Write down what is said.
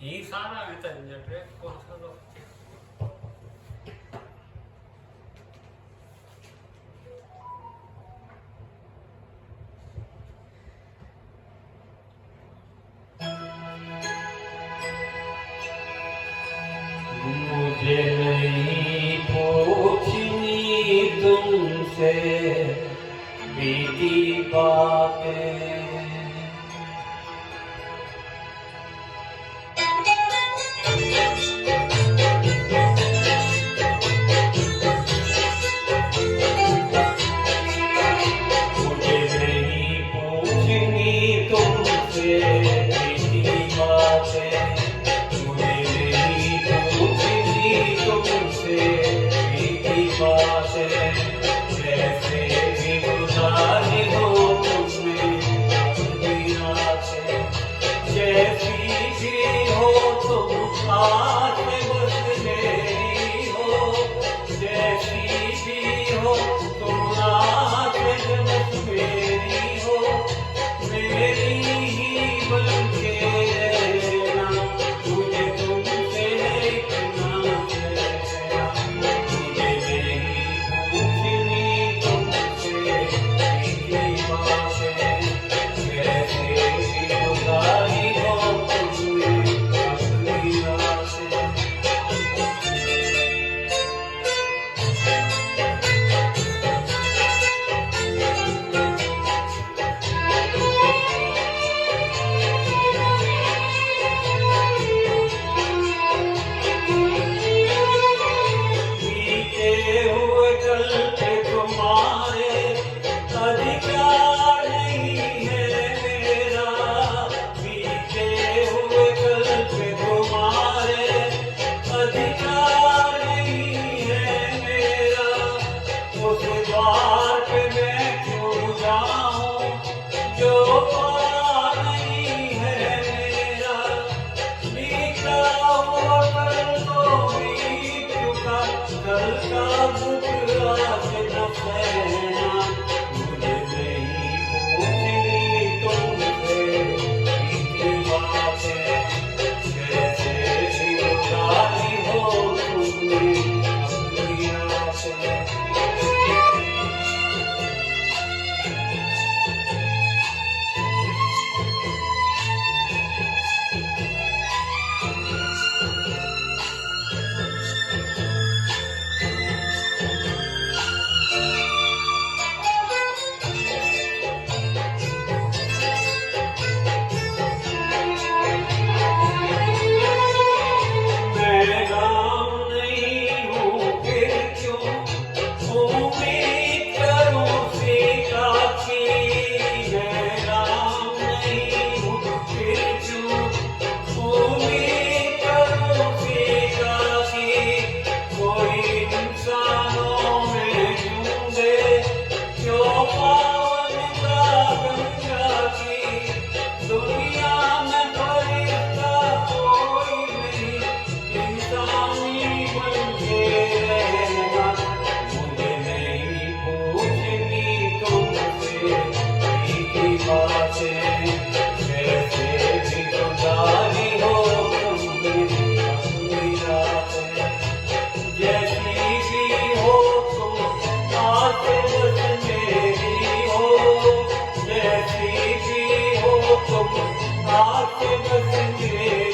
એ સારા હતા ને ટ્રેક કોણ સારો मुझे नहीं पूछनी तुमसे बीती बातें मुझे नहीं पूछनी तुमसे बीती बातें मुझे नहीं पूछनी तुमसे बीती बातें जैसे भी गुजारी हो तुमने अपनी रातें जैसी भी हो तुम साथ में बस मेरी हो जैसी भी हो तुम रात में बस मेरी हो मेरी ही बन के रहना मुझे तुमसे इतना प्यार मुझे नहीं पूछनी तुमसे बीती बातें कैसे भी गुजारी हो तुमने अपनी रातें बीते हुए कल पे तुम्हारे अधिकार नहीं है मेरा बीते हुए कल पे तुम्हारे अधिकार नहीं है मेरा उस द्वार पे मैं क्यों जाऊं जो पार नहीं है मेरा बीता हुआ कल तो बीत चुका कल का दुख आज न सहना मुझे नहीं पूछनी तुमसे बीती बातें कैसे भी गुजारी हो तुमने अपनी रातें मैं राम नहीं हूँ फिर क्यों उम्मीद करूँ सीता की मैं राम नहीं हूँ फिर क्यों उम्मीद करूँ सीता की कोई इंसानों में ढूंढे क्यों पावनता गंगा की दुनिया में फरिश्ता कोई नहीं इंसानी बन के रहना मुझे नहीं पूछनी तुमसे बीती बातें कैसे भी गुजारी हो तुमने अपनी रातें जैसी भी हो तुम आज बस मेरी हो जैसी भी हो तुम आज बस मेरी